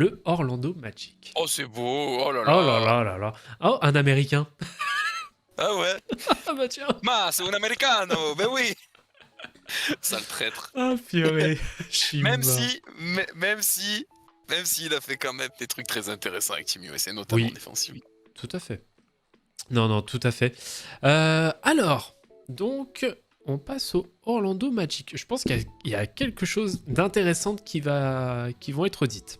le Orlando Magic. Oh, c'est beau. Oh là Oh là là. là là là. Oh, un Américain. Ah ouais. Ah bah tiens. Ma, c'est un americano. Ben oui. Sale traître. Ah purée. Je suis Même mort. si, même s'il a fait quand même des trucs très intéressants avec Team USA, notamment Oui, défensivement. tout à fait. Non, non, tout à fait. Alors, donc, on passe au Orlando Magic. Je pense qu'il y a quelque chose d'intéressant qui vont être dites.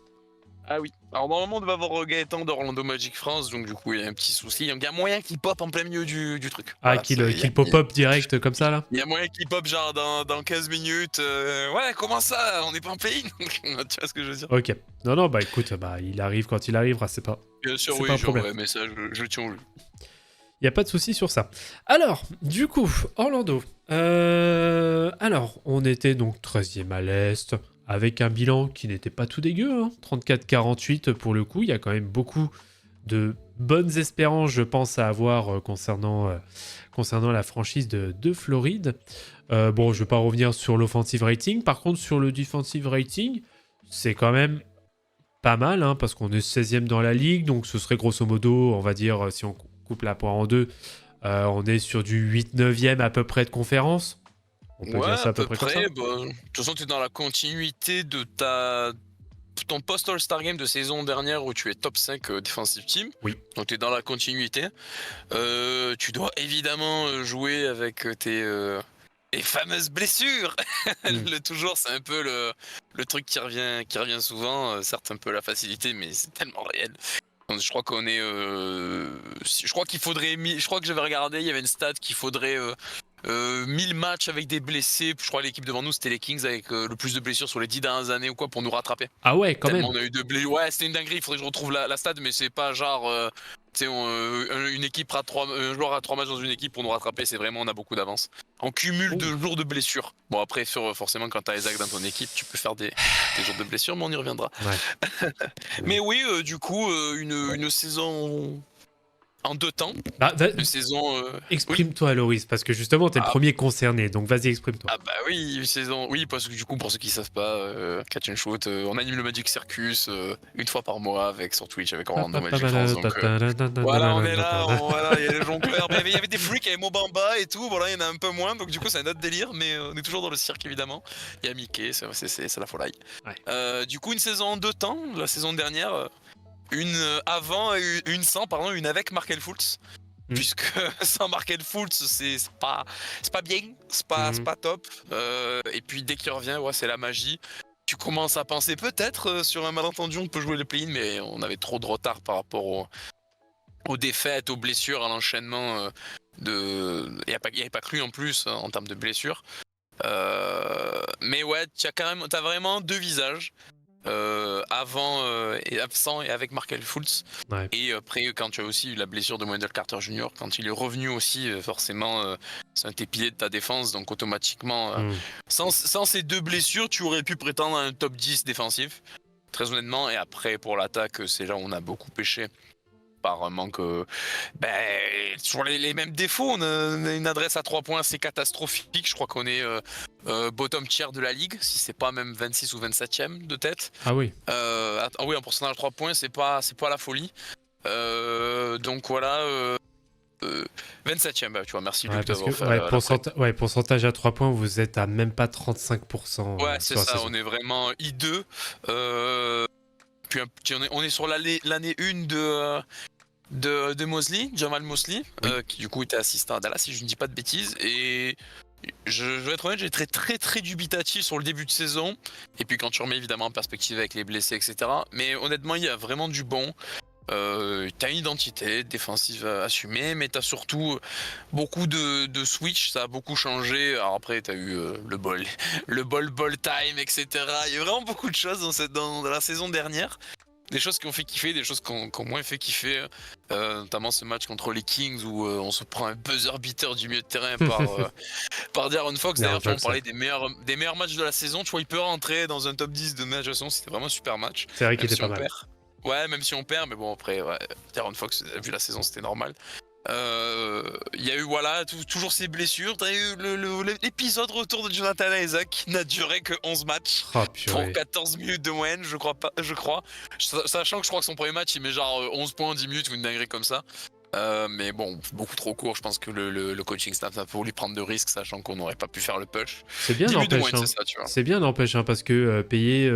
Ah oui. Alors normalement on devait avoir Gaëtan d'Orlando Magic France, donc du coup il y a un petit souci. Il y a moyen qu'il pop en plein milieu du truc. Ah, Voilà, qu'il pop-up direct comme ça, là. il y a moyen qu'il pop genre dans 15 minutes. Ouais, comment ça? On n'est pas en play-in? Tu vois ce que je veux dire? Ok. Non, non, bah écoute, bah, il arrive quand il arrivera, Bien sûr, c'est oui, pas un j'ai problème. envoyé un message, je le tiens au jeu. Il n'y a pas de souci sur ça. Alors, du coup, Orlando. Alors, on était donc 13e à l'Est, avec un bilan qui n'était pas tout dégueu. Hein. 34-48 pour le coup. Il y a quand même beaucoup de bonnes espérances, je pense, à avoir concernant la franchise de Floride. Bon, je ne vais pas revenir sur l'offensive rating. Par contre, sur le defensive rating, c'est quand même pas mal, hein, parce qu'on est 16e dans la ligue. Donc, ce serait grosso modo, on va dire, si on coupe la poire en deux, on est sur du 8-9e à peu près de conférence. On peut Ouais, dire ça à à peu peu près comme ça. près. Bah, de toute façon, tu es dans la continuité de ton post-All-Star Game de saison dernière où tu es top 5 defensive team. Oui. Donc tu es dans la continuité. Tu dois évidemment jouer avec tes fameuses blessures. Toujours, c'est un peu le truc qui revient souvent. Certes, un peu la facilité, mais c'est tellement réel. Donc, je crois qu'on est. Je crois qu'il faudrait. Je crois que j'avais regardé, il y avait une stat qu'il faudrait 1000 matchs avec des blessés. Je crois que l'équipe devant nous, c'était les Kings avec le plus de blessures sur les 10 dernières années ou quoi pour nous rattraper. Ah ouais, quand Tellement même. on a eu de blessures. Ouais, c'était une dinguerie. Il faudrait que je retrouve la stat, mais c'est pas genre. Tu sais, une équipe un joueur à 3 matchs dans une équipe pour nous rattraper. C'est vraiment, on a beaucoup d'avance. En cumul de jours de blessures. Bon, après, forcément, quand t'as Isaac dans ton équipe, tu peux faire des jours de blessures, mais on y reviendra. Ouais. Mais oui, du coup, une saison en 2 temps. Bah, Une saison. Oui. exprime-toi, Loris, parce que justement, t'es le Ah, premier concerné. Donc, vas-y, exprime-toi. ah bah oui, une saison. Oui, parce que du coup, pour ceux qui savent pas, Catch and Shoot, on anime le Magic Circus une fois par mois sur Twitch avec Orlando Magic France. Donc voilà, on est là, voilà, il y a les jongleurs. Mais il y avait des freaks, il y avait Mobamba et tout. Voilà, il y en a un peu moins. Donc du coup, c'est un autre délire, mais on est toujours dans le cirque évidemment. Il y a Mickey, c'est la folie. Ouais. Du coup, une saison en 2 temps. La saison dernière, une avant et une sans, pardon, une avec Markel Fultz. Puisque sans Markel Fultz, c'est pas bien, c'est pas top. Et puis dès qu'il revient, ouais, c'est la magie. Tu commences à penser peut-être sur un malentendu, on peut jouer le play-in, mais on avait trop de retard par rapport aux défaites, aux blessures, à l'enchaînement de. Il n'y avait pas cru en plus en termes de blessures. Mais ouais, t'as vraiment 2 visages. Avant et absent et avec Markel Fultz. Ouais. Et après, quand tu as aussi eu la blessure de Wendell Carter Jr., quand il est revenu aussi, forcément, c'est un de tes piliers de ta défense. Donc automatiquement, sans ces 2 blessures, tu aurais pu prétendre à un top 10 défensif. Très honnêtement. Et après, pour l'attaque, c'est là où on a beaucoup pêché. Par un manque. Toujours les mêmes défauts. On a une adresse à 3 points assez catastrophique. Je crois qu'on est bottom tier de la ligue, si c'est pas même 26 ou 27e de tête. Ah oui. Oui, en pourcentage 3 points, c'est pas la folie. Donc voilà. 27e, bah, tu vois, merci Luc d'avoir fait pourcentage à 3 points, vous êtes à même pas 35%. Ouais, c'est ça, on est vraiment I2. Puis on est sur l'année 1 de Mosley, Jamal Mosley, qui du coup était assistant à Dallas, si je ne dis pas de bêtises. Et je vais être honnête, j'étais très très dubitatif sur le début de saison. Et puis quand tu remets évidemment en perspective avec les blessés, etc. Mais honnêtement, il y a vraiment du bon. T'as une identité défensive assumée, mais t'as surtout beaucoup de switch, ça a beaucoup changé. Alors après, t'as eu le ball time, etc. Il y a vraiment beaucoup de choses dans la saison dernière. Des choses qui ont fait kiffer, des choses qui ont moins fait kiffer. Notamment ce match contre les Kings où on se prend un buzzer beater du milieu de terrain par De'Aaron Fox. D'ailleurs, tu vois, on parlait des meilleurs matchs de la saison. Tu vois, il peut rentrer dans un top 10 de match de la saison. C'était vraiment un super match. C'est vrai qu'il était pas mal. Ouais, même si on perd, mais bon, après, De'Aaron Fox, vu la saison, c'était normal. Il y a eu voilà toujours ces blessures. T'as eu l'épisode retour de Jonathan Isaac qui n'a duré que 11 matchs Oh, pour purée. 14 minutes de moyenne, je crois pas, sachant que je crois que son premier match il met genre 11 points en 10 minutes ou une dinguerie comme ça. Mais bon, beaucoup trop court. Je pense que le coaching staff a voulu prendre de risques, sachant qu'on n'aurait pas pu faire le push. C'est bien 10 minutes de n'empêche, moyenne, hein. c'est ça, tu vois. C'est bien n'empêche, hein, parce que payer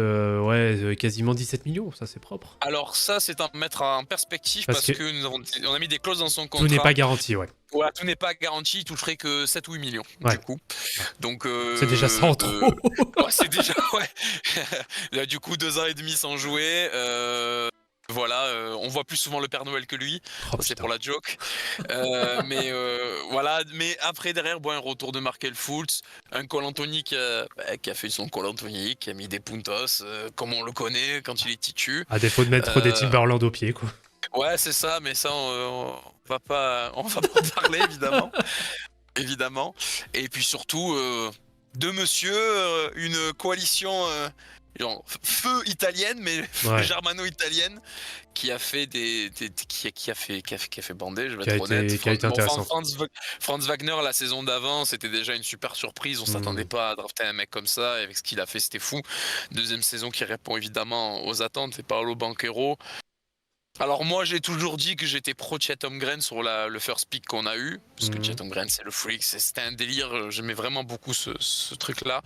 quasiment 17 millions, ça c'est propre. Alors ça, c'est à mettre en perspective Parce parce que que on a mis des clauses dans son tout n'est contrat. pas garanti, ouais. Voilà, tout n'est pas garanti, il toucherait que 7 ou 8 millions Ouais. du coup. Donc C'est déjà ça en trop. ouais, c'est déjà ouais. Là, du coup 2 ans et demi sans jouer. Voilà, on voit plus souvent le Père Noël que lui. Oh, C'est putain. pour la joke. Mais voilà, mais après derrière, bon, un retour de Markel Fultz, un Cole Anthony qui a fait son Cole Anthony, qui a mis des puntos, comme on le connaît quand il est titu. À défaut de mettre des Timberland au pied, quoi. Ouais, c'est ça, mais ça, on va pas en parler évidemment, évidemment. Et puis surtout, deux monsieur, une coalition genre feu italienne, mais Ouais. germano-italienne, qui a fait qui a fait bander, je vais Qui a être été- honnête. qui a été intéressant. Franz Wagner la saison d'avant, c'était déjà une super surprise. On s'attendait pas à drafter un mec comme ça, et avec ce qu'il a fait, c'était fou. Deuxième saison qui répond évidemment aux attentes, c'est Paolo Banchero. Alors moi j'ai toujours dit que j'étais pro Chet Holmgren sur le first pick qu'on a eu, parce que Chet Holmgren c'est le freak, c'était un délire, j'aimais vraiment beaucoup ce truc là.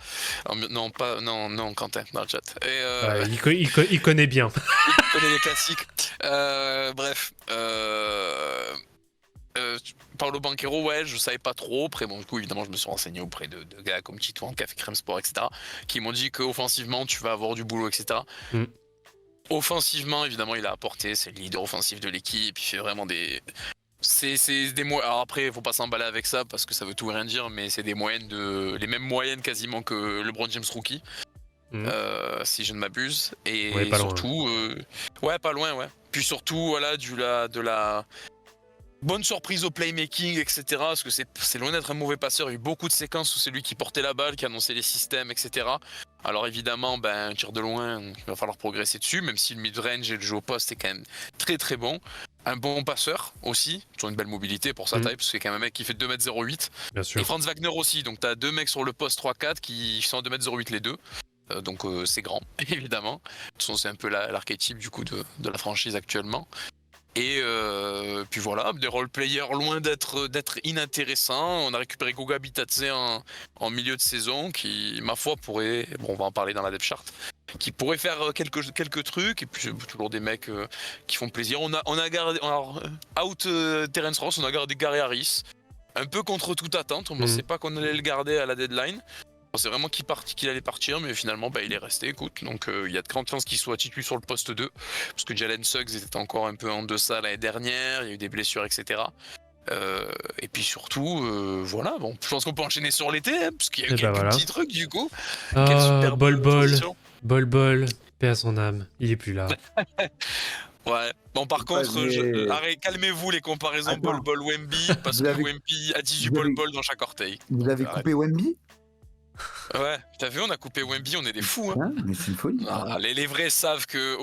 Non Quentin, dans le chat. Et, Ouais, il connaît bien. il connaît les classiques. Bref. Paolo Banchero, ouais, je savais pas trop. Après, bon, du coup, évidemment, je me suis renseigné auprès de gars comme Titouan, Café Crème Sport, etc., qui m'ont dit qu'offensivement, tu vas avoir du boulot, etc. Offensivement, évidemment, il a apporté, c'est le leader offensif de l'équipe, il fait vraiment des... C'est des moyens. Alors après, il faut pas s'emballer avec ça parce que ça veut tout et rien dire, mais c'est des moyennes les mêmes moyennes quasiment que LeBron James rookie, si je ne m'abuse. Et ouais, pas surtout, ouais, pas loin, ouais. Puis surtout, voilà, de la bonne surprise au playmaking, etc. Parce que c'est loin d'être un mauvais passeur. Il y a eu beaucoup de séquences où c'est lui qui portait la balle, qui annonçait les systèmes, etc. Alors évidemment, un tir de loin, il va falloir progresser dessus, même si le mid-range et le jeu au poste est quand même très très bon. Un bon passeur aussi, sur une belle mobilité pour sa taille, parce que c'est quand même un mec qui fait 2m08. Bien sûr. Et Franz Wagner aussi, donc t'as deux mecs sur le poste 3-4 qui sont à 2m08 les deux. Donc c'est grand, évidemment. De toute façon, c'est un peu l'archétype du coup de la franchise actuellement. Et puis voilà, des role-players loin d'être inintéressants. On a récupéré Goga Bitadze en milieu de saison qui, ma foi, pourrait... Bon, on va en parler dans la depth chart. Qui pourrait faire quelques trucs. Et puis toujours des mecs qui font plaisir. On a gardé... Alors, Terence Ross, on a gardé Gary Harris. Un peu contre toute attente. On ne pensait pas qu'on allait le garder à la deadline. On pensait vraiment qu'il allait partir, mais finalement il est resté, écoute. Donc il y a de grandes chances qu'il soit titulaire sur le poste 2, parce que Jalen Suggs était encore un peu en deçà l'année dernière, il y a eu des blessures, etc. Et puis surtout, voilà, bon, je pense qu'on peut enchaîner sur l'été, hein, parce qu'il y a eu quelques petits trucs du coup. Bol, paix à son âme, il est plus là. Ouais. Bon, par contre, calmez-vous les comparaisons Bol Wemby, parce que Wemby a 18 Bol dans chaque orteil. Vous avez coupé Wemby? Ouais, t'as vu, on a coupé Wemby, on est des fous. Hein. Mais c'est une folie. Les vrais savent que,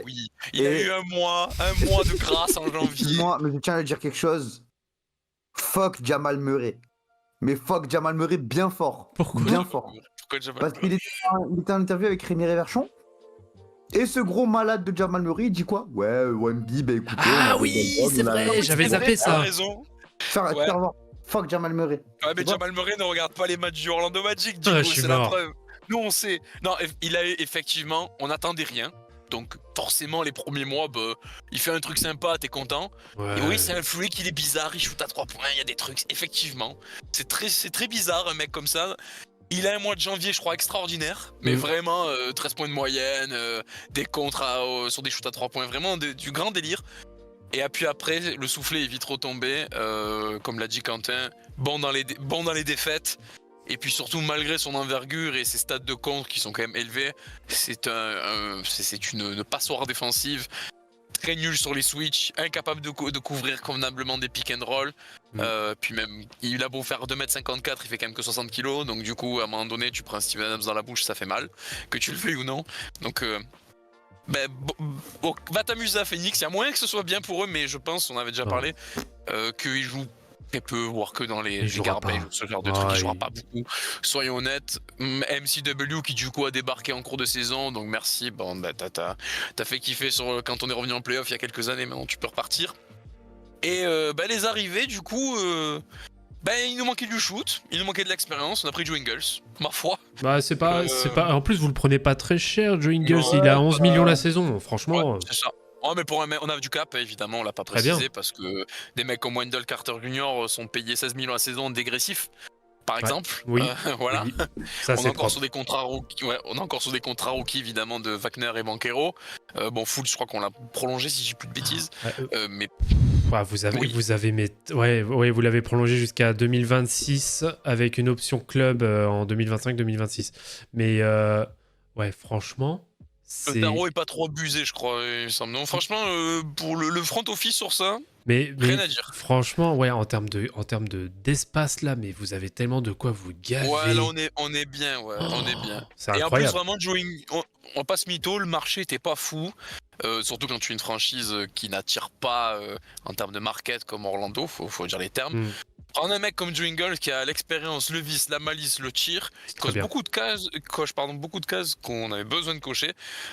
oui, il a eu un mois de grâce en janvier. Excuse-moi, mais je tiens à dire quelque chose. Fuck Jamal Murray. Mais fuck Jamal Murray bien fort. Pourquoi? Bien fort. Parce qu'il était en interview avec Rémi Réverchon. Et ce gros malade de Jamal Murray, il dit quoi? Ouais, Wemby, écoutez... Ah oui, c'est vrai, j'avais zappé ça. Raison. Fuck Jamal Murray. Ouais, mais Jamal Murray ne regarde pas les matchs du Orlando Magic, du coup, c'est la preuve. Nous, on sait. Non, il a effectivement, on n'attendait rien. Donc, forcément, les premiers mois, il fait un truc sympa, t'es content. Ouais. Et oui, c'est un freak, il est bizarre, il shoot à 3 points, il y a des trucs. Effectivement, c'est très bizarre, un mec comme ça. Il a un mois de janvier, je crois, extraordinaire. Mais vraiment, 13 points de moyenne, des contres sur des shoots à 3 points, vraiment du grand délire. Et puis après, le soufflet est vite retombé, comme l'a dit Quentin, bon dans les défaites. Et puis surtout, malgré son envergure et ses stats de contre qui sont quand même élevés, c'est une passoire défensive, très nul sur les switches, incapable de couvrir convenablement des pick and roll. Puis même, il a beau faire 2m54, il fait quand même que 60 kg. Donc du coup, à un moment donné, tu prends Steven Adams dans la bouche, ça fait mal, que tu le veuilles ou non. Donc... Va t'amuser à Phoenix. Il y a moyen que ce soit bien pour eux, mais je pense, on avait déjà parlé, qu'ils jouent très peu, voire que dans les garbage ou ce genre de trucs. Il jouera pas beaucoup. Soyons honnêtes. MCW qui du coup a débarqué en cours de saison, donc merci. Bon, t'as fait kiffer quand on est revenu en playoff il y a quelques années, maintenant tu peux repartir. Et les arrivées, du coup, il nous manquait du shoot, il nous manquait de l'expérience, on a pris Joe Ingles, ma foi. C'est pas. En plus, vous le prenez pas très cher, Joe Ingles, il a 11 millions la saison, franchement. Ouais, c'est ça. Oh, mais pour un mec, on a du cap, évidemment, on l'a pas précisé, parce que des mecs comme Wendell Carter Jr. sont payés 16 millions la saison dégressif, par exemple. Oui. Voilà. Oui. Ça, on c'est est encore sur des contrats rookies, on est encore sur des contrats rookies, évidemment, de Wagner et Banquero. Fultz, je crois qu'on l'a prolongé, si j'ai plus de bêtises. Mais vous l'avez prolongé jusqu'à 2026 avec une option club en 2025-2026. Mais franchement, le tarot est pas trop abusé, je crois, il me semble. Non, franchement, pour le front office sur ça, rien à dire. Franchement, en termes d'espace là, mais vous avez tellement de quoi vous gaver. Ouais, là on est bien, on est bien. C'est incroyable. Et en plus, vraiment, on passe mytho, le marché était pas fou. Surtout quand tu es une franchise qui n'attire pas en termes de market comme Orlando, faut dire les termes. Prendre un mec comme Joe Ingles qui a l'expérience, le vice, la malice, le tir, coche beaucoup de cases qu'on avait besoin de cocher.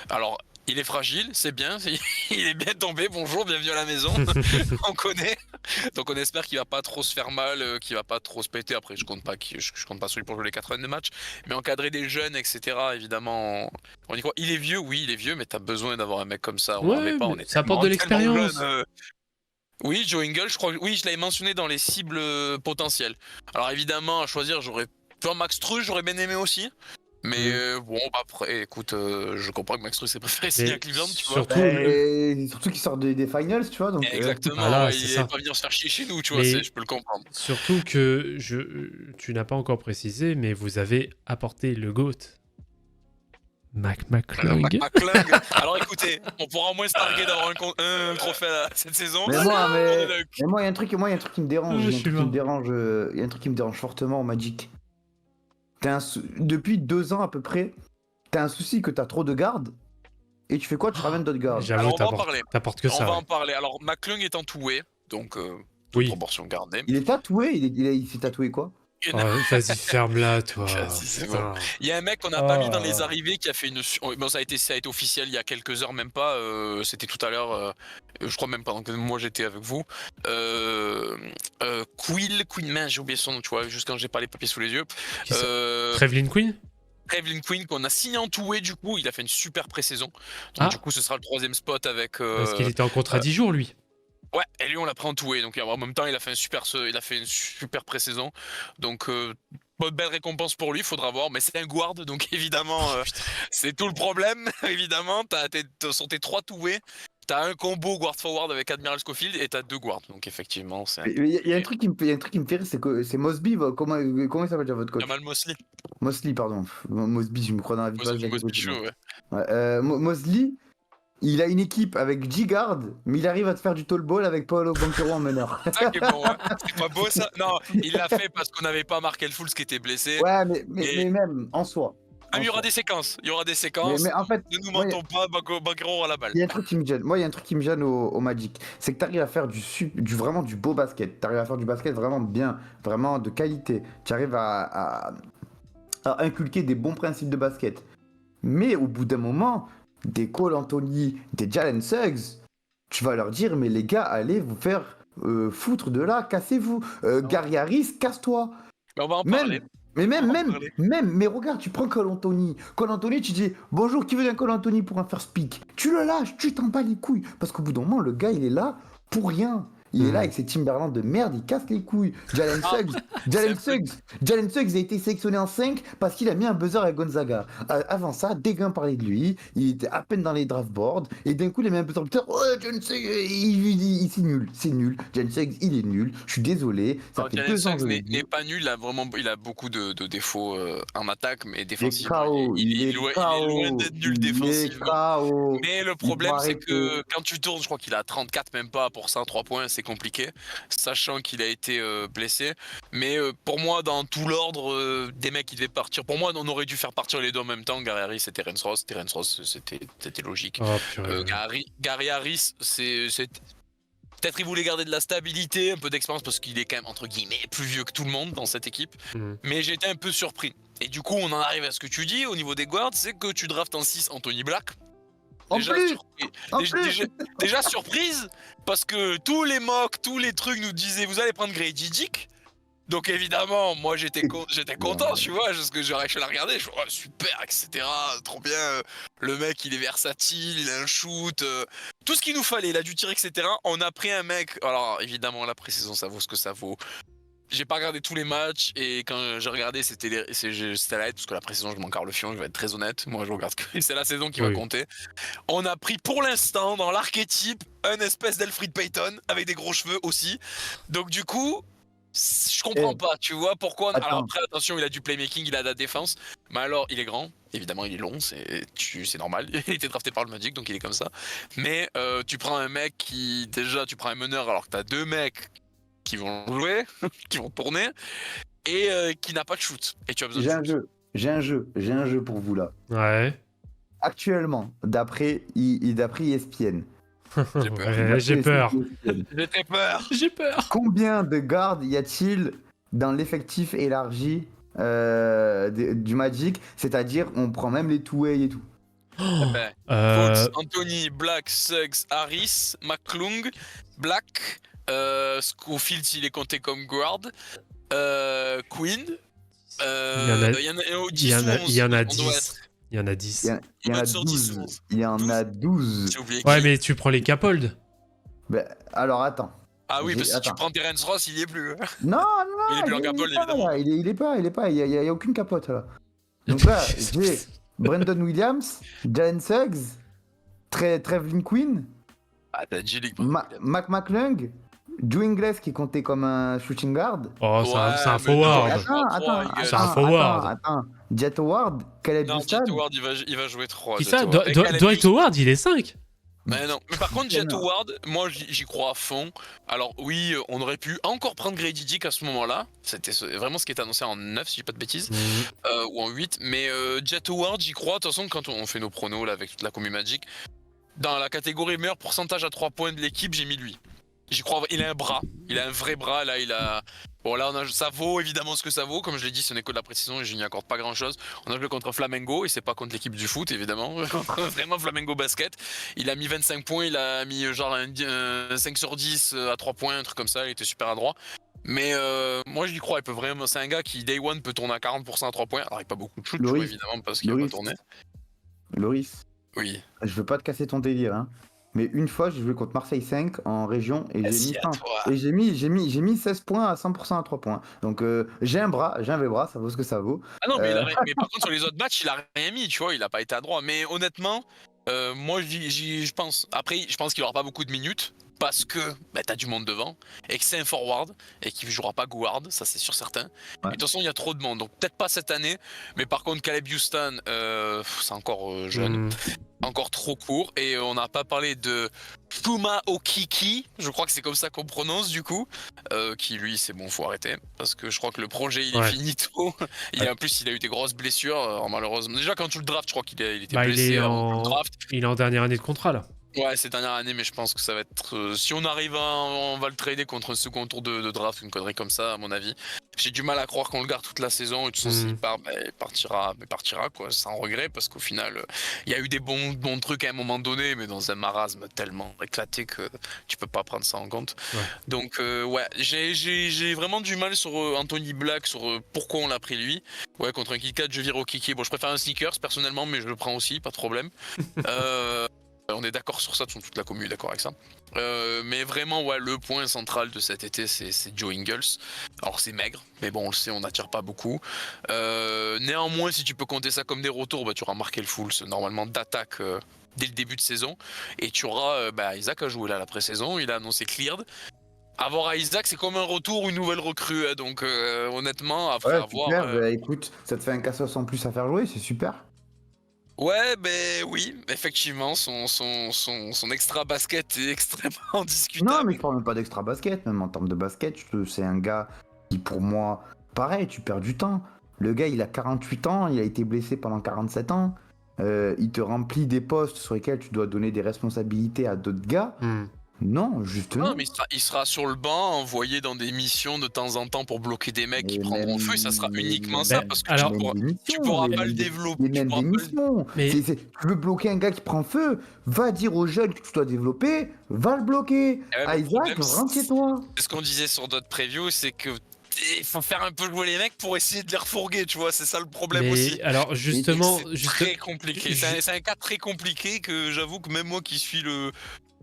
Alors, il est fragile, c'est bien, il est bien tombé, bonjour, bienvenue à la maison, on connaît. Donc on espère qu'il va pas trop se faire mal, qu'il va pas trop se péter. Après, je compte pas sur lui pour jouer les 80 de match, mais encadrer des jeunes, etc. Évidemment, on y croit. Il est vieux, oui, il est vieux, mais t'as besoin d'avoir un mec comme ça. Ça apporte de l'expérience. Oui, Joe Ingles, je crois. Oui, je l'avais mentionné dans les cibles potentielles. Alors évidemment, à choisir, j'aurais Max Strus, j'aurais bien aimé aussi. Mais après, écoute, je comprends que Max Strus est préféré signer à Cleveland, tu vois. Surtout qu'il sort des finals, tu vois. Donc, exactement, il n'est pas venir se faire chier chez nous, tu vois, je peux le comprendre. Surtout que tu n'as pas encore précisé, mais vous avez apporté le GOAT. McClung. Alors écoutez, on pourra au moins se targuer d'avoir un trophée cette saison. Mais moi, il y a un truc qui me dérange. Il y a un truc qui me dérange fortement au Magic. Depuis 2 ans à peu près, t'as un souci que t'as trop de gardes. Et tu fais quoi? Tu ramènes d'autres gardes. J'avoue, t'apportes que ça. On va en parler. Alors, McClung est entouré, donc toute proportion gardée. Il est tatoué, il s'est tatoué quoi? Vas-y, ferme-la, toi. Bon. Il y a un mec qu'on n'a pas mis dans les arrivées qui a fait une. Bon, ça a été officiel il y a quelques heures, même pas. C'était tout à l'heure. Je crois même pas. Donc moi j'étais avec vous. Queen, j'ai oublié son nom, tu vois, juste quand j'ai pas les papiers sous les yeux. Trevlin Queen. Trevlin Queen qu'on a signé en two-way, du coup, il a fait une super pré-saison. Donc du coup, ce sera le 3e spot avec. Parce qu'il était en contrat 10 jours, lui. Ouais, et lui on l'a pris en two-way, donc en même temps il a fait une super pré-saison, donc belle récompense pour lui, faudra voir, mais c'est un guard, donc évidemment c'est tout le problème, évidemment, sur tes 3 two-way, t'as un combo guard forward avec Admiral Schofield et t'as 2 guards, donc effectivement c'est... Il y a un truc qui me fait rire, c'est que c'est Mosby, comment il s'appelle déjà votre coach? Jamal Mosley. Mosley, pardon, Mosby, je me crois dans la vie de Mosley. Il a une équipe avec G-Guard, mais il arrive à te faire du tall ball avec Paolo Banquero en meneur. C'est ça qui est bon, ouais. C'est pas beau ça? Non, il l'a fait parce qu'on n'avait pas Markel Fultz qui était blessé. Ouais, mais même en soi. Il y aura des séquences. Mais en fait, ne nous mentons pas, Banquero à la balle. Il y a un truc qui me gêne. Moi, il y a un truc qui me gêne au Magic. C'est que tu arrives à faire vraiment du beau basket. Tu arrives à faire du basket vraiment bien, vraiment de qualité. Tu arrives à inculquer des bons principes de basket. Mais au bout d'un moment, des Cole Anthony, des Jalen Suggs, tu vas leur dire, mais les gars, allez vous faire foutre de là, cassez-vous. Gary Harris, casse-toi. Mais on va en parler. Mais regarde, tu prends Cole Anthony. Cole Anthony, tu dis, bonjour, qui veut un Cole Anthony pour un first pick? Tu le lâches, tu t'en bats les couilles. Parce qu'au bout d'un moment, le gars, il est là pour rien. Il est là avec ses Timberland de merde, il casse les couilles. Jalen Suggs a été sélectionné en 5 parce qu'il a mis un buzzer à Gonzaga. Avant ça, Dégain parlait de lui, il était à peine dans les draft boards, et d'un coup, il a mis un buzzer. Jalen Suggs, c'est nul. Jalen Suggs, il est nul. Je suis désolé. Ça fait 2 ans que n'est pas nul, il a beaucoup de défauts en attaque, mais défensivement, il est loin d'être nul défensivement. Mais le problème, c'est que quand tu tournes, je crois qu'il a 34 même pas pour 103 points, c'est compliqué, sachant qu'il a été blessé. Mais pour moi, dans tout l'ordre des mecs qui devaient partir, pour moi, on aurait dû faire partir les deux en même temps, Gary Harris et Terence Ross. Terence Ross, c'était logique. Oh, purée. Gary Harris, c'est peut-être il voulait garder de la stabilité, un peu d'expérience, parce qu'il est quand même, entre guillemets, plus vieux que tout le monde dans cette équipe. Mais j'étais un peu surpris. Et du coup, on en arrive à ce que tu dis au niveau des guards, c'est que tu draftes en 6 Anthony Black. Déjà surprise, parce que tous les mocks, tous les trucs nous disaient vous allez prendre Grady Dick. Donc évidemment, moi j'étais content, tu vois, parce que je l'ai regardé, je vois super, etc. Trop bien. Le mec, il est versatile, il a un shoot, tout ce qu'il nous fallait, il a du tir, etc. On a pris un mec. Alors évidemment, la pré-saison, ça vaut ce que ça vaut. J'ai pas regardé tous les matchs et quand j'ai regardé, c'était la aide parce que la pré-saison, je m'en carre le fion, je vais être très honnête. Moi, je regarde que c'est la saison qui va compter. On a pris pour l'instant dans l'archétype un espèce d'Elfrid Payton avec des gros cheveux aussi. Donc du coup, je comprends pas, tu vois pourquoi. Alors après, attention, il a du playmaking, il a de la défense, mais alors il est grand, évidemment il est long, c'est normal. Il était drafté par le Magic, donc il est comme ça. Mais tu prends un mec qui tu prends un meneur alors que t'as deux mecs qui vont jouer, qui vont tourner, et qui n'a pas de shoot. Et tu as besoin de shoot. J'ai un jeu pour vous là. Ouais. Actuellement, d'après ESPN. J'ai peur. J'ai peur. Combien de gardes y a-t-il dans l'effectif élargi du Magic? C'est-à-dire, on prend même les two-way et tout. Fultz, Anthony, Black, Suggs, Harris, McClung, Black, Schofield s'il est compté comme guard, Queen. Il y en a 10. Il y en a 10. Il y en a 12. Il y en a 12. Ouais, mais tu prends les Capold. Bah, alors attends. Ah oui, parce que si tu prends Terence Ross, il y est plus. Non, il est plus en Capold, évidemment. Il est pas. Il y a aucune capote là. Donc là, j'ai Brandon Williams, Jalen Suggs, Trevlin Queen, Mac McClung, Joe Ingles qui comptait comme un shooting guard. Oh, c'est un forward. C'est un forward. Attends. Jet Howard, Caleb Houston. Jet Howard, il va jouer 3. Qui ça Dwight Howard, il est 5. Mais non. Mais par contre, Jet Howard, moi j'y crois à fond. Alors oui, on aurait pu encore prendre Grady Dick à ce moment-là. C'était vraiment ce qui est annoncé en 9, si je dis pas de bêtises. Ou en 8. Mais Jet Howard, j'y crois. De toute façon, quand on fait nos pronos là, avec toute la commu Magic, dans la catégorie meilleur pourcentage à 3 points de l'équipe, j'ai mis lui. J'y crois, il a un bras, il a un vrai bras, là il a... Bon là ça vaut évidemment ce que ça vaut, comme je l'ai dit ce n'est que de la précision et je n'y accorde pas grand chose. On a joué contre Flamengo et c'est pas contre l'équipe du foot évidemment, vraiment Flamengo basket. Il a mis 25 points, il a mis genre un 5 sur 10 à 3 points, un truc comme ça, il était super adroit. Mais moi j'y crois, il peut vraiment, c'est un gars qui day one peut tourner à 40% à 3 points, alors il n'y a pas beaucoup de shoot évidemment parce qu'il va pas tourner. Loris, oui. Je veux pas te casser ton délire hein. Mais une fois, j'ai joué contre Marseille 5 en région et j'ai mis 16 points à 100% à 3 points. Donc j'ai un vrai bras, ça vaut ce que ça vaut. Ah non, mais par contre sur les autres matchs, il a rien mis, tu vois, il a pas été adroit. Mais honnêtement, moi je pense. Après, je pense qu'il aura pas beaucoup de minutes parce que t'as du monde devant et que c'est un forward et qu'il jouera pas guard, ça c'est sûr certain. Ouais. De toute façon, il y a trop de monde, donc peut-être pas cette année. Mais par contre, Caleb Houston, c'est encore jeune. Encore trop court et on n'a pas parlé de Fuma Okiki, je crois que c'est comme ça qu'on prononce du coup, qui lui c'est bon, faut arrêter parce que je crois que le projet il est finito. En plus il a eu des grosses blessures malheureusement. Déjà quand tu le draft, je crois qu'il était blessé avant le draft. Il est en dernière année de contrat là. Ouais, c'est dernière année, mais je pense que ça va être... si on arrive on va le trader contre un second tour de draft, une connerie comme ça, à mon avis. J'ai du mal à croire qu'on le garde toute la saison, et de toute façon, s'il part, il partira, quoi, sans regret, parce qu'au final, il y a eu des bons trucs à un moment donné, mais dans un marasme tellement éclaté que tu peux pas prendre ça en compte. Ouais. Donc, j'ai vraiment du mal sur Anthony Black, sur pourquoi on l'a pris lui. Ouais, contre un kick-out, je vire au Kiki. Bon, je préfère un sneakers, personnellement, mais je le prends aussi, pas de problème. On est d'accord sur ça, toute la commune est d'accord avec ça. Mais vraiment, ouais, le point central de cet été, c'est Joe Ingles. Alors c'est maigre, mais bon, on le sait, on n'attire pas beaucoup. Néanmoins, si tu peux compter ça comme des retours, tu auras marqué le full, normalement d'attaque dès le début de saison. Et tu auras, Isaac a joué là la pré-saison, il a annoncé cleared. Avoir à Isaac, c'est comme un retour, une nouvelle recrue. Hein, donc honnêtement, après avoir... écoute, ça te fait un cassos en plus à faire jouer, c'est super. Ouais, ben oui, effectivement, son extra basket est extrêmement Non, mais discutable. je parle même pas d'extra basket, même en termes de basket, c'est un gars qui, pour moi, pareil, tu perds du temps. Le gars, il a 48 ans, il a été blessé pendant 47 ans. Il te remplit des postes sur lesquels tu dois donner des responsabilités à d'autres gars. Hmm. Non, justement. Non, mais il sera sur le banc, envoyé dans des missions de temps en temps pour bloquer des mecs qui Et prendront feu, et ça sera uniquement ça, Ben, parce que tu alors, même pourras, des tu missions, pourras mais pas le même développer. Tu même pourras des pas le- missions. mais Tu veux bloquer un gars qui prend feu, va dire aux jeunes que tu dois développer, va le bloquer. Et même le Isaac, problème, rentre chez toi. c'est ce qu'on disait sur d'autres previews, c'est que il faut faire un peu jouer les mecs pour essayer de les refourguer, tu vois, c'est ça le problème aussi. alors justement, C'est très compliqué, c'est un cas très compliqué que j'avoue que même moi qui suis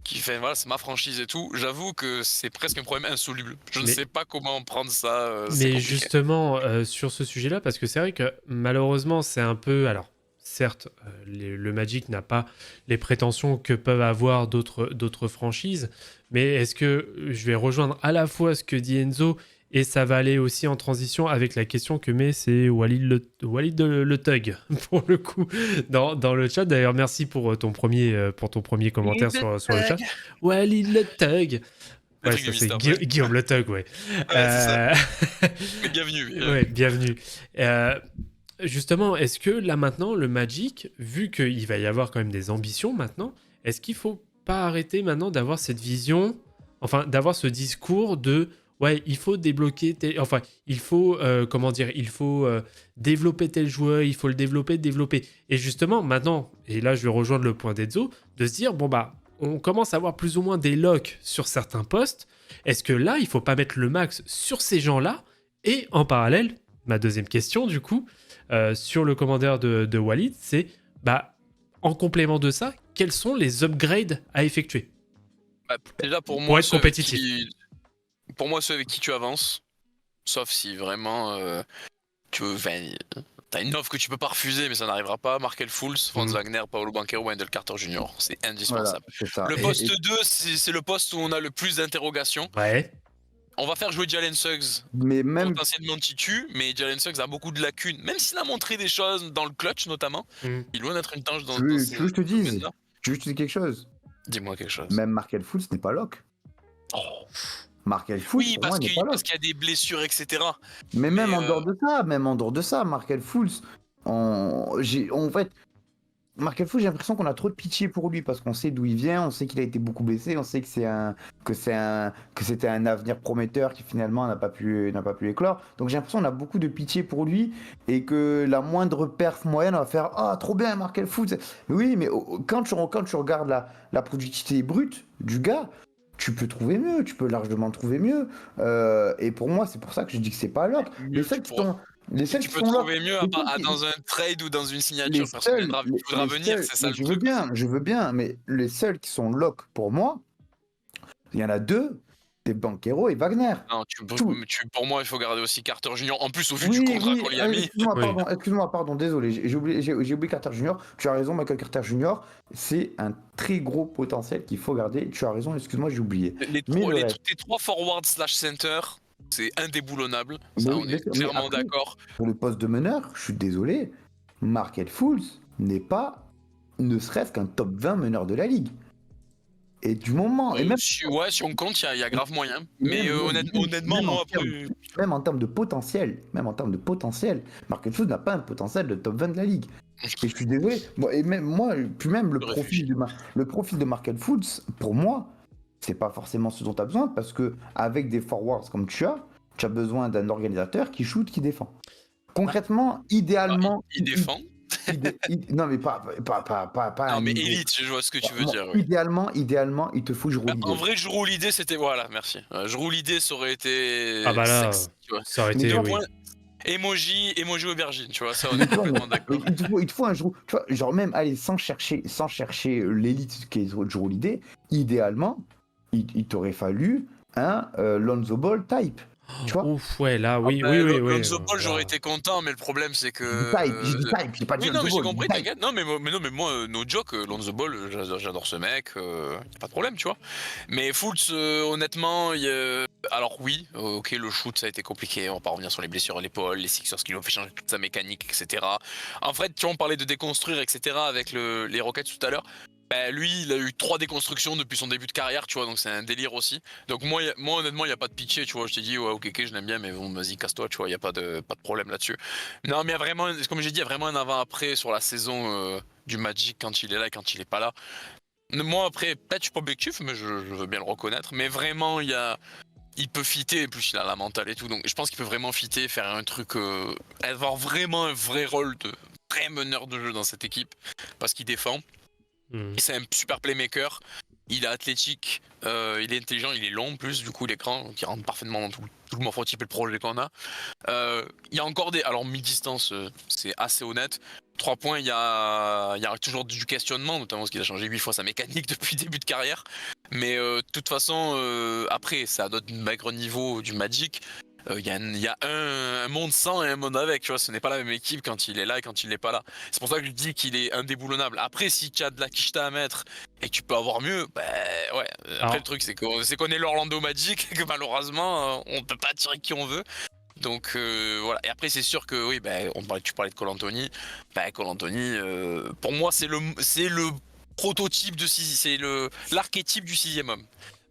qui fait, voilà, c'est ma franchise et tout, j'avoue que c'est presque un problème insoluble. Je ne Mais- sais pas comment prendre ça, c'est mais compliqué. justement, sur ce sujet-là, parce que c'est vrai que malheureusement, c'est un peu. Alors, certes, le Magic n'a pas les prétentions que peuvent avoir d'autres franchises, mais est-ce que je vais rejoindre à la fois ce que dit Enzo et ça va aller aussi en transition avec la question que met c'est Walid le Thug, pour le coup, dans le chat. D'ailleurs, merci pour ton premier commentaire sur le chat. Walid le Thug. Le Ouais, truc ça du c'est Mister Bug. Guillaume Le Thug, ouais. Ouais, c'est ça. Euh, Mais bienvenue. ouais, bienvenue. Euh, Justement, est-ce que là maintenant, le Magic, vu qu'il va y avoir quand même des ambitions maintenant, est-ce qu'il faut pas arrêter maintenant d'avoir cette vision, enfin d'avoir ce discours de ouais, il faut débloquer, enfin il faut comment dire, il faut développer tel joueur, il faut le développer. Et justement maintenant, et là je vais rejoindre le point d'Edzo, de se dire bon bah on commence à avoir plus ou moins des locks sur certains postes. Est-ce que là il faut pas mettre le max sur ces gens-là et en parallèle, ma deuxième question du coup sur le commentaire de Walid, c'est bah, en complément de ça, quels sont les upgrades à effectuer Bah, déjà pour pour moi, être compétitif? pour moi, ceux avec qui tu avances, sauf si vraiment tu veux, t'as une offre que tu peux pas refuser, mais ça n'arrivera pas. Markel Fools, Franz Wagner, Paolo Banchero, Wendell Carter Jr. C'est Voilà, indispensable. c'est ça. Le Et- poste 2, c'est le poste où on a le plus d'interrogations. Ouais. On va faire jouer Jalen Suggs, Mais même, potentiellement titu, mais Jalen Suggs a beaucoup de lacunes. Même s'il a montré des choses dans le clutch notamment, Mm. il est loin d'être une tâche dans, tu veux, ce tu veux que je te dise, domaine-là. tu veux que je te dise quelque chose. Dis-moi quelque chose. Même Markel Fultz n'est pas lock. Oh. Markel Fultz, Oui, pour moi, parce n'est pas qu'il lock. y a des blessures, etc. Mais même Mais, en dehors de ça, Markel Fultz, en fait, Markel Fultz, j'ai l'impression qu'on a trop de pitié pour lui parce qu'on sait d'où il vient, on sait qu'il a été beaucoup blessé, on sait que c'était un avenir prometteur qui finalement n'a pas pu éclore. Donc j'ai l'impression qu'on a beaucoup de pitié pour lui et que la moindre perf moyenne on va faire ah trop bien Markel Fultz. Oui, mais quand tu regardes la productivité brute du gars, tu peux trouver mieux, tu peux largement trouver mieux. Et pour moi, c'est pour ça que je dis que c'est pas lock. Les seuls qui sont tu peux lock, trouver mieux les seuls qui- dans un trade ou dans une les signature. Personne ne seuls, voudra les venir, seuls- c'est ça mais le truc aussi. je veux bien, mais les seuls qui sont lock pour moi, il y en a deux, c'est Banchero et Wagner. Non, Tout. pour moi, il faut garder aussi Carter Junior. En plus, au vu du contrat qu'on lui a mis. Oui. Excuse-moi, pardon, désolé, j'ai oublié Carter Junior. Tu as raison, Michael Carter Junior, c'est un très gros potentiel qu'il faut garder. Tu as raison, excuse-moi, j'ai oublié. Les trois forwards slash center, c'est indéboulonnable. Ça, Mais oui, on bien est sûr, mais clairement après, d'accord. Pour le poste de meneur, je suis désolé, Markel Fultz n'est pas, ne serait-ce qu'un top 20 meneur de la ligue. Et du moment, et même, Si on compte, il y a grave moyen. Même- Mais honnêtement, même en moi, termes- après. même en termes de potentiel, Markel Fultz n'a pas un potentiel de top 20 de la ligue. Et je suis désolé. Et même moi, puis même le profil de Markel Fultz, pour moi, c'est pas forcément ce dont tu as besoin parce que avec des forwards comme tu as besoin d'un organisateur qui shoot, qui défend. Concrètement, idéalement, Il défend. non mais pas Non, un mais niveau. élite, je vois ce que tu veux Non, dire. Oui. idéalement, il te faut jouer Bah, l'idée. en vrai, je roule l'idée, c'était. Voilà, merci. Je roule l'idée, ça aurait été. Ah bah là, sexy, tu vois. ça aurait Mais été, Deux oui. points. Emoji aubergine, tu vois, ça on Mais est tu vois, complètement d'accord. il te faut un jour, tu vois, genre même aller sans chercher l'élite qui est Joe Holiday, idéalement, il t'aurait fallu un Lonzo Ball type. Tu vois? Ouf, ouais, là, oui, Après, oui, oui, oui. Lonzo Ball, j'aurais été content, mais le problème, c'est que. J'ai dit type, j'ai pas dit Oui, non, Lonzo mais j'ai Ball, j'ai dit compris, type. t'inquiète. Non, mais moi, no joke, Lonzo Ball, j'adore ce mec, y a pas de problème, tu vois. Mais Fultz, honnêtement, alors oui, ok, le shoot, ça a été compliqué, on va pas revenir sur les blessures à l'épaule, les Sixers qui lui ont fait changer toute sa mécanique, etc. En fait, tu vois, on parlait de déconstruire, etc. avec les Rockets tout à l'heure. Bah, lui, il a eu 3 déconstructions depuis son début de carrière, tu vois, donc c'est un délire aussi. Donc moi, honnêtement, il n'y a pas de pitié, tu vois. Je t'ai dit, ouais, ok, je l'aime bien, mais bon, vas-y, casse-toi, tu vois, il n'y a pas de problème là-dessus. Non, mais il y a vraiment, comme j'ai dit, il y a vraiment un avant-après sur la saison du Magic quand il est là et quand il est pas là. Moi, après, peut-être je suis pas objectif, mais je veux bien le reconnaître. Mais vraiment, il peut fitter, et plus il a la mentale et tout. Donc je pense qu'il peut vraiment fitter, faire un truc, avoir vraiment un vrai rôle de vrai meneur de jeu dans cette équipe. Parce qu'il défend. Hmm. Et c'est un super playmaker. Il est athlétique, il est intelligent, il est long en plus, du coup il est grand, donc il rentre parfaitement dans tout le morphotype et le projet qu'on a. Il y a encore des. Alors mi-distance, c'est assez honnête. 3 points, il y a toujours du questionnement, notamment parce qu'il a changé 8 fois sa mécanique depuis le début de carrière. Mais de toute façon, après, ça donne un maigre niveau du Magic. Il y a un monde sans et un monde avec, tu vois, ce n'est pas la même équipe quand il est là et quand il n'est pas là. C'est pour ça que je dis qu'il est indéboulonnable. Après, si tu as de la quicheta à mettre et que tu peux avoir mieux, bah ouais. Après, Alors- le truc, c'est qu'on est l'Orlando Magic et que malheureusement, on peut pas tirer qui on veut. Donc voilà. Et après, c'est sûr que oui, tu parlais de Cole Anthony. Cole Anthony, pour moi, c'est le prototype c'est l'archétype du 6e homme.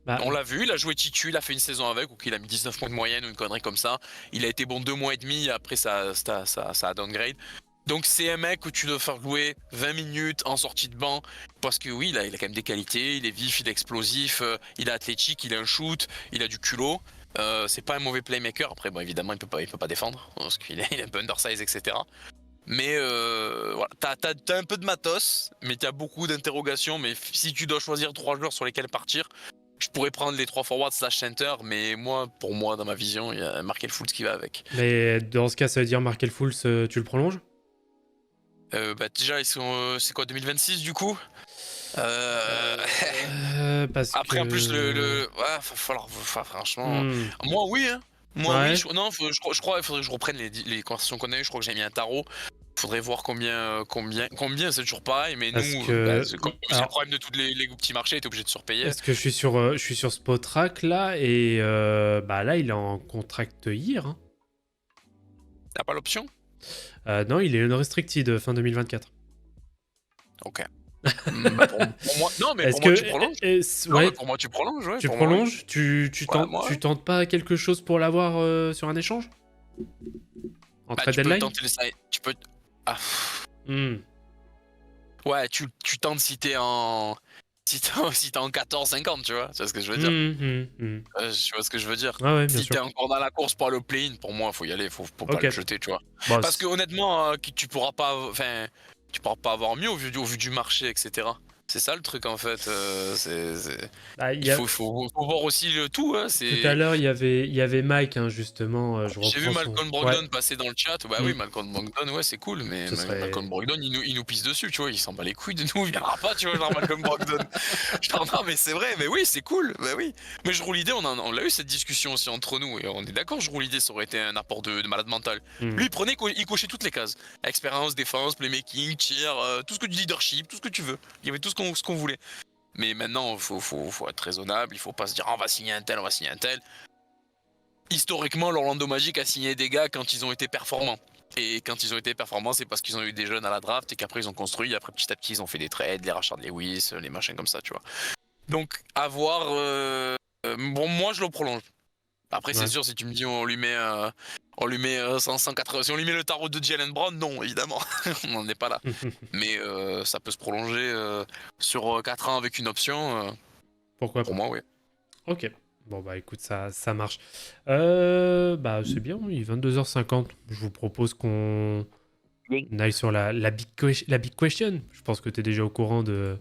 Bah, On l'a vu, il a joué titu, il a fait une saison avec, ou qu'il a mis 19 points de moyenne ou une connerie comme ça. Il a été bon 2 mois et demi, après ça a downgrade. Donc c'est un mec que tu dois faire jouer 20 minutes en sortie de banc, parce que oui, il a quand même des qualités, il est vif, il est explosif, il est athlétique, il a un shoot, il a du culot. C'est pas un mauvais playmaker, après bon évidemment il peut pas défendre, parce qu'il est un peu undersize, etc. Mais voilà, t'as un peu de matos, mais t'as beaucoup d'interrogations. Mais si tu dois choisir 3 joueurs sur lesquels partir, je pourrais prendre les 3 forwards / center, mais pour moi, dans ma vision, il y a Markel Fultz qui va avec. mais dans ce cas, ça veut dire Markel Fultz, tu le prolonges? Déjà, c'est quoi, 2026 du coup Parce Après, que... en plus, ouais, va falloir, franchement. Hmm. Moi, oui, hein. Moi, Ouais. oui. Non, je crois, il faudrait que je reprenne les conversations qu'on a eues. Je crois que j'ai mis un tarot. Faudrait voir combien, c'est toujours pareil, mais Parce nous, que- c'est alors- le problème de tous les petits marchés, t'es obligé de surpayer. Parce que je suis sur Spotrac là, et bah là, il est en contract year. Hein. T'as pas l'option? Non, il est unrestricted fin 2024. Ok. Pour moi, non, mais Est-ce pour moi, que... tu prolonges. Non, ouais, mais pour moi, tu prolonges, ouais. tu pour moi, oui. prolonges? Ouais, moi, Tu ouais. tentes pas quelque chose pour l'avoir sur un échange? En trade Tu peux deadline? tenter tu peux. Ah, Hmm. ouais, tu tentes si t'es en. Si t'es en 14-50, tu vois, tu vois ce que je veux dire. Tu vois ce que je veux dire. Ah ouais, bien Si sûr. t'es encore dans la course pour le play-in, pour moi, faut y aller, faut pas Ok. le jeter, tu vois. Bon, Parce que honnêtement, tu pourras pas avoir mieux au vu du marché, etc. C'est ça le truc en fait. bah, Il faut voir aussi le tout. Hein, tout à l'heure, il y avait Mike, hein, justement. J'ai vu Malcolm Brogdon passer dans le chat. Bah oui, Mm. Malcolm Brogdon, ouais, c'est cool, mais Ce serait- Malcolm Brogdon, il nous pisse dessus, tu vois. Il s'en bat les couilles de nous, il viendra pas, tu vois, genre Malcolm Brogdon. Genre, non, mais c'est vrai, mais oui, c'est cool, bah oui. Mais je roule l'idée, on l'a eu cette discussion aussi entre nous, et on est d'accord, je roule l'idée, ça aurait été un apport de malade mental. Mm. Lui, il cochait toutes les cases. Expérience, défense, playmaking, tir, tout ce que du leadership, tout ce que tu veux. Il y avait tout ce qu'on voulait. Mais maintenant, faut être raisonnable, il faut pas se dire, on va signer un tel, on va signer un tel. Historiquement, l'Orlando Magic a signé des gars quand ils ont été performants. Et quand ils ont été performants, c'est parce qu'ils ont eu des jeunes à la draft et qu'après ils ont construit. Et après, petit à petit, ils ont fait des trades, les rachats de Lewis, les machins comme ça, tu vois. Donc, à voir. Bon, moi, je le prolonge. Après, c'est Ouais. sûr, si tu me dis on lui met 180, si on lui met le tarot de Jalen Brown, non, évidemment, on n'en est pas là. Mais ça peut se prolonger sur 4 ans avec une option. Pourquoi Pour pas? moi, oui. Ok. Bon, bah écoute, ça marche. Bah c'est bien, oui, 22h50. Je vous propose qu'on aille sur la big question. Je pense que tu es déjà au courant de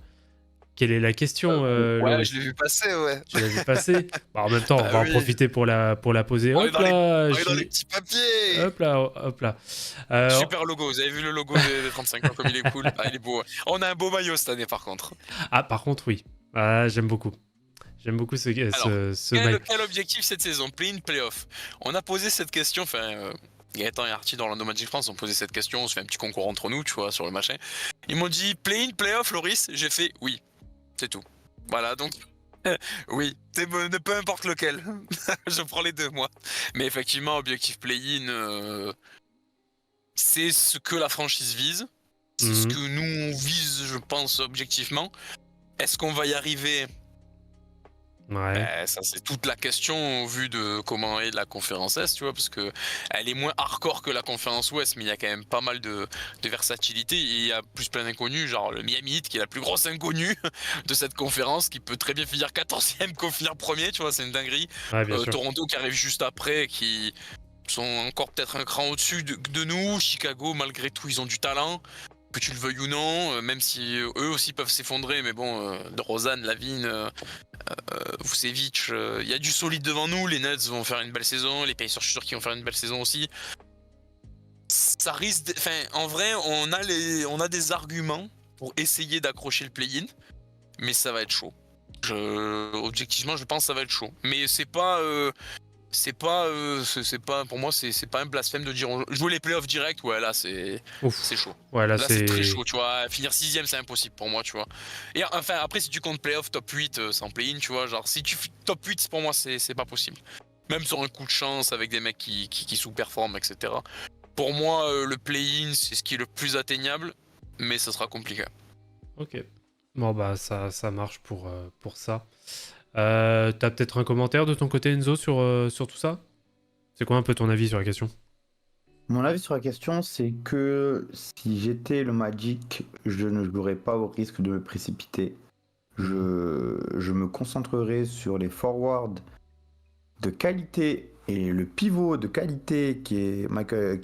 quelle est la question. Ouais, Loris. je l'ai vu passer, ouais. Tu l'as vu passer. Bah, en même temps, on Bah va oui. en profiter pour la poser. On est Hop dans les- là, On est dans les petits papiers. hop là, hop là. Super logo, vous avez vu le logo des 35 ans comme il est cool. Ah, il est beau. On a un beau maillot cette année par contre. Ah, par contre, oui. Ah, j'aime beaucoup. J'aime beaucoup ce, Alors, ce quel objectif cette saison? Play-in, play-off. On a posé cette question, Gaëtan et Artie dans l'Orlando Magic France ont posé cette question, on se fait un petit concours entre nous, tu vois, sur le machin. Ils m'ont dit play-in, play-off, Loris. J'ai fait oui, c'est tout. Voilà, donc oui, peu importe lequel. Je prends les deux, moi. Mais effectivement, objectif play-in, c'est ce que la franchise vise. C'est ce que nous on vise, je pense, objectivement. Est-ce qu'on va y arriver? Ouais. Ça c'est toute la question au vu de comment est la conférence Est, tu vois, parce que elle est moins hardcore que la conférence Ouest, mais il y a quand même pas mal de versatilité. Et il y a plus plein d'inconnus, genre le Miami Heat qui est la plus grosse inconnue de cette conférence, qui peut très bien finir 14e qu'au finir premier, tu vois, c'est une dinguerie. Ouais, bien sûr. Toronto qui arrive juste après, qui sont encore peut-être un cran au-dessus de nous. Chicago, malgré tout, ils ont du talent. Que tu le veuilles ou non, même si eux aussi peuvent s'effondrer, mais bon, de Rosanne, Lavigne, Vucevic, il y a du solide devant nous. Les Nets vont faire une belle saison, les Pacers, je suis sûr qu'ils vont faire une belle saison aussi. Ça risque, en vrai, on a des arguments pour essayer d'accrocher le play-in, mais ça va être chaud. Objectivement, je pense que ça va être chaud. Mais c'est pas pour moi c'est pas un blasphème de dire jouer les playoffs direct. Ouais, là c'est chaud. Ouais, là, C'est très chaud, tu vois. Finir 6ème, c'est impossible pour moi, tu vois. Et enfin, après, si tu comptes playoff top 8 sans play-in, tu vois, genre si tu top 8 pour moi c'est pas possible. Même sur un coup de chance avec des mecs qui sous-performent, etc. Pour moi, le play-in c'est ce qui est le plus atteignable, mais ça sera compliqué. Ok. Bon, bah, ça marche pour ça. T'as peut-être un commentaire de ton côté, Enzo, sur tout ça? C'est quoi un peu ton avis sur la question? Mon avis sur la question, c'est que si j'étais le Magic, je ne jouerais pas au risque de me précipiter. Je me concentrerai sur les forwards de qualité et le pivot de qualité qui est Wendell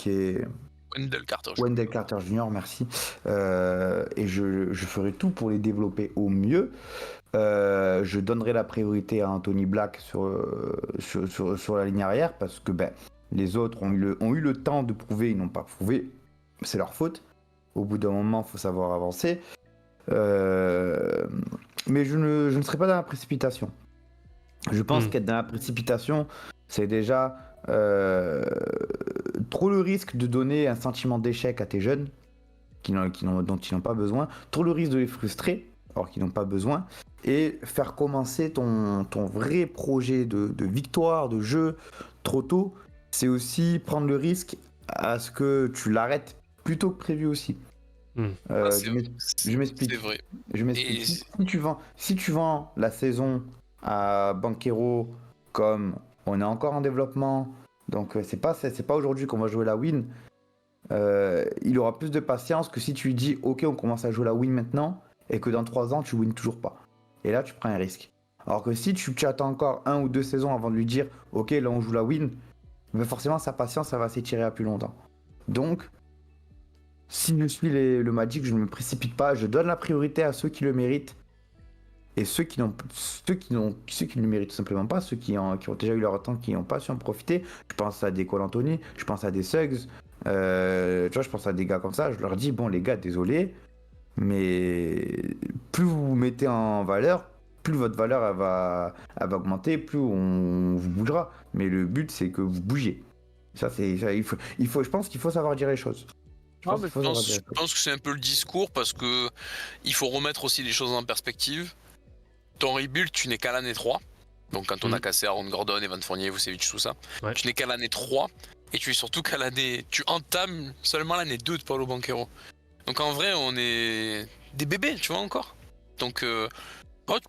Carter. Wendell Carter Jr., merci. Et je ferai tout pour les développer au mieux. Je donnerai la priorité à Anthony Black sur la ligne arrière parce que les autres ont eu le temps de prouver, ils n'ont pas prouvé. C'est leur faute. Au bout d'un moment, il faut savoir avancer. Mais je ne serai pas dans la précipitation. Je pense qu'être dans la précipitation, c'est déjà trop le risque de donner un sentiment d'échec à tes jeunes dont ils n'ont pas besoin, trop le risque de les frustrer alors qu'ils n'ont pas besoin, et faire commencer ton vrai projet de victoire, de jeu trop tôt, c'est aussi prendre le risque à ce que tu l'arrêtes plus tôt que prévu aussi. Je m'explique. C'est vrai. Et si tu vends la saison à Banchero comme on est encore en développement, donc c'est pas aujourd'hui qu'on va jouer la win, il aura plus de patience que si tu lui dis ok on commence à jouer la win maintenant et que dans 3 ans tu wins toujours pas. Et là tu prends un risque. Alors que si tu attends encore 1 ou 2 saisons avant de lui dire ok là on joue la win, mais forcément sa patience ça va s'étirer à plus longtemps. Donc si je suis le Magic, je ne me précipite pas, je donne la priorité à ceux qui le méritent. Et ceux qui ne le méritent tout simplement pas, ceux qui ont déjà eu leur temps, qui n'ont pas su en profiter. Je pense à des Cole Anthony, je pense à des Suggs, tu vois, je pense à des gars comme ça. Je leur dis, bon les gars, désolé, mais plus vous vous mettez en valeur, plus votre valeur elle va augmenter, plus on vous bougera. Mais le but c'est que vous bougiez. Je pense qu'il faut savoir dire les choses. Je pense que c'est un peu le discours parce que il faut remettre aussi les choses en perspective. Ton rebuild, tu n'es qu'à l'année 3. Donc quand on a cassé Aaron Gordon, Evan Fournier, Vucevic, tout ça, tu n'es qu'à l'année 3 et tu es surtout qu'à l'année... Tu entames seulement l'année 2 de Paolo Banchero. Donc en vrai, on est des bébés, tu vois, encore. Donc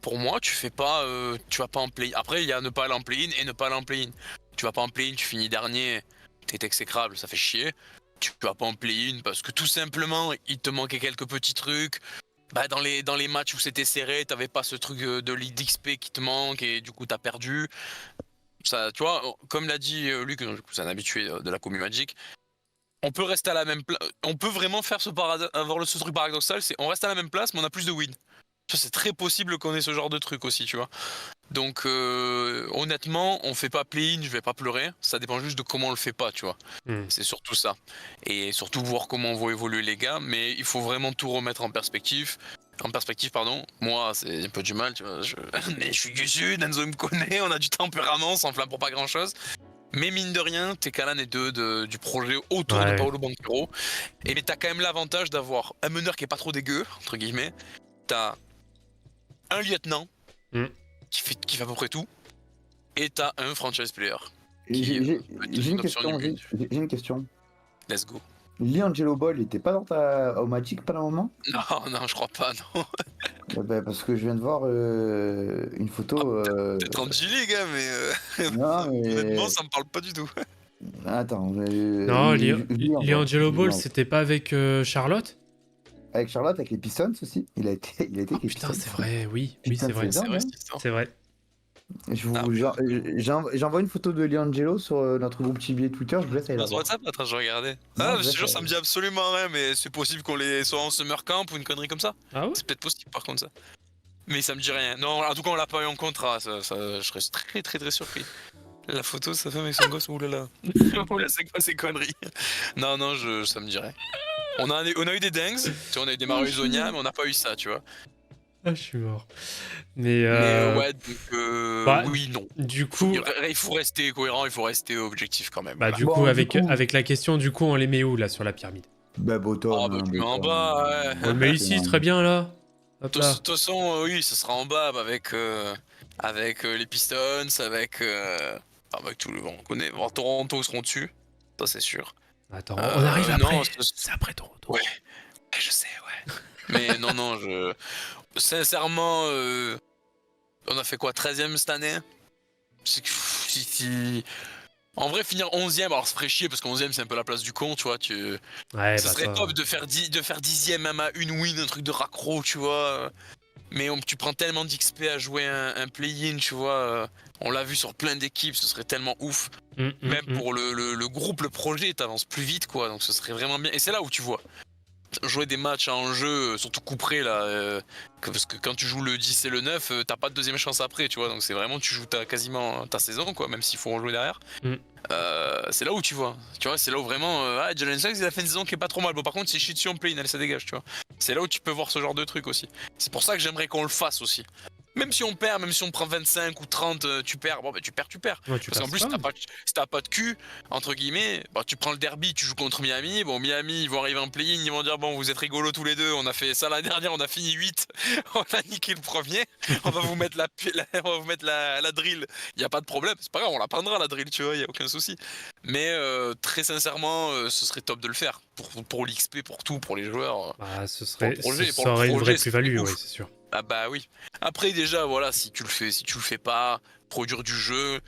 pour moi, tu vas pas en play-in. Après, il y a ne pas aller en play-in et ne pas aller en play-in. Tu vas pas en play-in, tu finis dernier, t'es exécrable, ça fait chier. Tu vas pas en play-in parce que tout simplement, il te manquait quelques petits trucs. Dans les matchs où c'était serré, t'avais pas ce truc de lead XP qui te manque et du coup t'as perdu. Ça, tu vois, comme l'a dit Luc, c'est un habitué de la commu Magic, on peut rester à la même place. On peut vraiment faire avoir ce truc paradoxal, c'est on reste à la même place mais on a plus de win. C'est très possible qu'on ait ce genre de truc aussi, tu vois. Donc honnêtement, on fait pas play-in, je vais pas pleurer. Ça dépend juste de comment on le fait pas, tu vois. C'est surtout ça. Et surtout voir comment vont évoluer les gars. Mais il faut vraiment tout remettre en perspective. En perspective, pardon, moi c'est un peu du mal, tu vois. Mais je suis du sud, Enzo me connaît, on a du tempérament, on s'enflamme pour pas grand chose. Mais mine de rien, t'es Calan et deux du projet autour de Ouais. Paolo Banchero. Et mais t'as quand même l'avantage d'avoir un meneur qui est pas trop dégueu, entre guillemets. T'as un lieutenant Mm. qui fait à peu près tout. Et t'as un franchise player. J'ai j'ai- peut être j'ai une option question, nulle. j'ai une question. Let's go. Liangelo Ball, il était pas au Magic pendant un moment? Non, non, je crois pas, non. Parce que je viens de voir une photo. Peut-être en G-League, hein, mais Non, honnêtement, mais. ça me parle pas du tout. Attends, Non, je lui envoie, Liangelo je lui Ball, envoie. c'était pas avec Charlotte? Avec Charlotte, avec les Pistons aussi. Il a été Oh avec les putain, Pistons. c'est vrai, oui, oui, Putain, c'est vrai. c'est C'est dingue, vrai, hein. cette histoire. C'est vrai. Ah, J'envoie une photo de Liangelo sur notre groupe Tibier Twitter, je vous laisse aller la sur voir. WhatsApp, attends, je regardais. Non, Ah, je je te laisse jure, ça aller. me dit absolument rien, mais c'est possible qu'on les soit en summer camp ou une connerie comme ça. Ah ouais? C'est peut-être possible par contre ça. Mais ça me dit rien. Non, en tout cas, on l'a pas eu en contrat, je serais très très très surpris. La photo, sa femme avec son gosse, oulala. Oula, c'est quoi ces conneries? Non, non, ça me dit rien. On a eu des dingues, tu vois, on a eu des Mario Zonia, mais on n'a pas eu ça, tu vois. Ah, je suis mort. Mais, Mais ouais, donc bah, oui, non. du coup, Il faut rester cohérent, il faut rester objectif quand même. bah, Voilà. du Bon, coup, du avec, coup- avec la question, du coup, on les met où, là, sur la pyramide? Bah, bottom, Oh, bah, hein, tu mets en bottom. bas, ouais. On le met ici, très bien, là. Hop De là. toute façon, oui, ce sera en bas avec les Pistons, avec tout le monde. On connaît. Bon, Toronto seront dessus, ça c'est sûr. Attends, on arrive après. non, C'est après Toronto. Ouais. Je sais, ouais. Mais non, non, sincèrement, on a fait quoi, 13ème cette année? C'est que, en vrai, finir 11ème, alors ça ferait chier parce que 11ème c'est un peu la place du con, tu vois. Ouais, Ça bah serait ça. top de faire 10ème même à une win, un truc de raccro, tu vois. Mais tu prends tellement d'XP à jouer un play-in, tu vois. On l'a vu sur plein d'équipes, ce serait tellement ouf. Même pour le groupe, le projet, t'avances plus vite, quoi. Donc ce serait vraiment bien. Et c'est là où tu vois. Jouer des matchs en jeu, surtout couperé là, parce que quand tu joues le 10 et le 9, t'as pas de deuxième chance après, tu vois. Donc c'est vraiment, tu joues quasiment ta saison, quoi, même s'il faut en jouer derrière. C'est là où tu vois, c'est là où vraiment, Jalen Suggs il a fait une saison qui est pas trop mal. Bon, par contre, c'est shit sur play, allez, ça dégage, tu vois. C'est là où tu peux voir ce genre de truc aussi. C'est pour ça que j'aimerais qu'on le fasse aussi. Même si on perd, même si on prend 25 ou 30, tu perds, bon, bah tu perds. Ouais, tu Parce qu'en passes plus, pas. si t'as pas de cul, entre guillemets, bah, tu prends le derby, tu joues contre Miami. Bon, Miami, ils vont arriver en play-in, ils vont dire, bon, vous êtes rigolos tous les deux, on a fait ça l'année dernière, on a fini 8, on a niqué le premier, on va vous mettre on va vous mettre la drill. Il y a pas de problème, c'est pas grave, on la prendra la drill, tu vois, il y a aucun souci. Mais très sincèrement, ce serait top de le faire. Pour l'XP, pour tout, pour les joueurs. Bah, ce Pour le serait, projet, ça pour le aurait une projet, vraie c'est plus-value, ouf. ouais, c'est sûr. Ah bah oui. Après déjà voilà, si tu le fais pas, produire du jeu,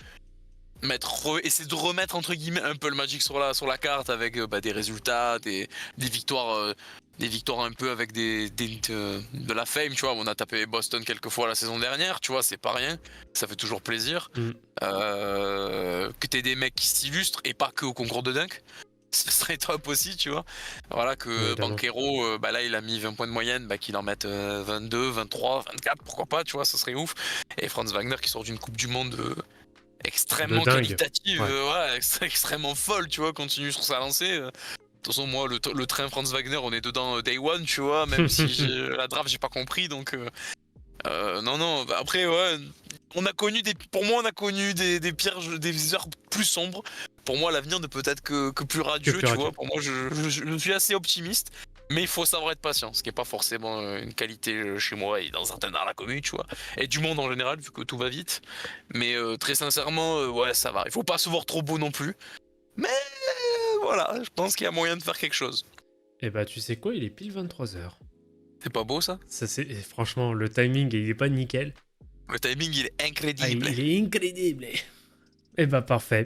essayer de remettre entre guillemets un peu le Magic sur la carte avec des résultats, des victoires un peu avec de la fame, tu vois. On a tapé Boston quelques fois la saison dernière, tu vois, c'est pas rien, ça fait toujours plaisir. Que t'aies des mecs qui s'illustrent et pas que au concours de dunk. Ce serait top aussi, tu vois. Voilà, que Banchero, là il a mis 20 points de moyenne, qu'il en mette 22, 23, 24, pourquoi pas, tu vois, ça serait ouf. Et Franz Wagner qui sort d'une Coupe du Monde extrêmement qualitative, extrêmement folle, tu vois, continue sur sa lancée. De toute façon, moi, le train Franz Wagner, on est dedans day one, tu vois, même si la draft, j'ai pas compris, donc. Non, après, ouais. Pour moi, on a connu des pires, des heures plus sombres. Pour moi, l'avenir ne peut être que plus radieux, tu vois. Pour moi, je suis assez optimiste. Mais il faut savoir être patient, ce qui n'est pas forcément une qualité chez moi et dans certains dans la commune, tu vois. Et du monde en général, vu que tout va vite. Mais très sincèrement, ouais, ça va. Il faut pas se voir trop beau non plus. Mais voilà, je pense qu'il y a moyen de faire quelque chose. Et bah, tu sais quoi, il est pile 23h. C'est pas beau ça? Franchement, le timing, il est pas nickel. Le timing, il est incroyable. Ah, il est incroyable. Et bah, parfait.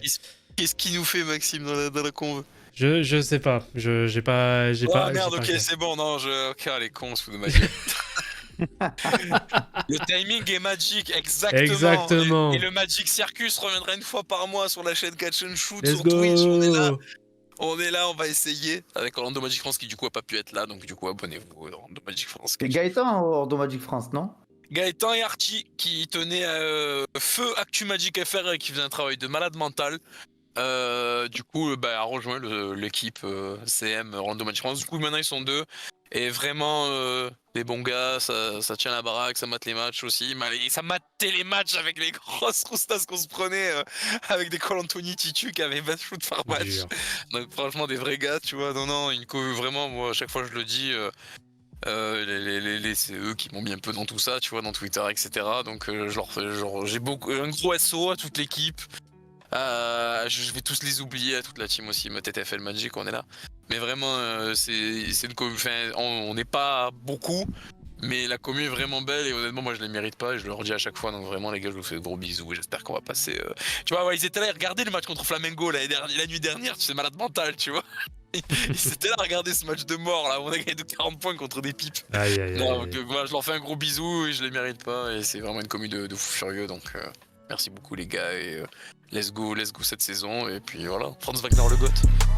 Qu'est-ce qu'il nous fait, Maxime, dans la conve? Je sais pas. J'ai pas. Ah merde, ok, c'est bon, non, Ok, les cons, se fout de ma gueule. Le timing est magique, exactement. Et le Magic Circus reviendra une fois par mois sur la chaîne Catch and Shoot sur Twitch. On est là, on va essayer. Avec Orlando Magic France qui du coup a pas pu être là, donc du coup abonnez-vous à Orlando Magic France. C'est Gaëtan au Orlando Magic France, non? Gaëtan et Archie qui tenaient feu Actu Magic FR et qui faisaient un travail de malade mental. Du coup, a rejoint l'équipe CM Orlando Magic France. Du coup, maintenant ils sont deux. Et vraiment, les bons gars, ça tient la baraque, ça mate les matchs aussi. Ça matait les matchs avec les grosses roustas qu'on se prenait avec des Col Anthony Titu qui avaient 20 shoots par match. Dur. Donc franchement, des vrais gars, tu vois. Non, vraiment, moi, à chaque fois je le dis, c'est eux qui m'ont mis un peu dans tout ça, tu vois, dans Twitter, etc. Donc j'ai un gros SO à toute l'équipe. Je vais tous les oublier, à toute la team aussi, ma TTFL Magic, on est là. Mais vraiment, c'est une commu. Enfin, on n'est pas beaucoup, mais la commu est vraiment belle et honnêtement, moi je les mérite pas et je le redis à chachaque fois. Donc vraiment, les gars, je vous fais de gros bisous et j'espère qu'on va passer. Tu vois, ouais, ils étaient là, regardez le match contre Flamengo la nuit dernière, tu sais, malade mental, tu vois. Ils étaient là à regarder ce match de mort là, on a gagné de 40 points contre des pipes. Aïe, aïe, Non, aïe. donc, moi je leur fais un gros bisou et je les mérite pas et c'est vraiment une commu de fou furieux donc merci beaucoup les gars et let's go cette saison et puis voilà, Franz Wagner le GOAT.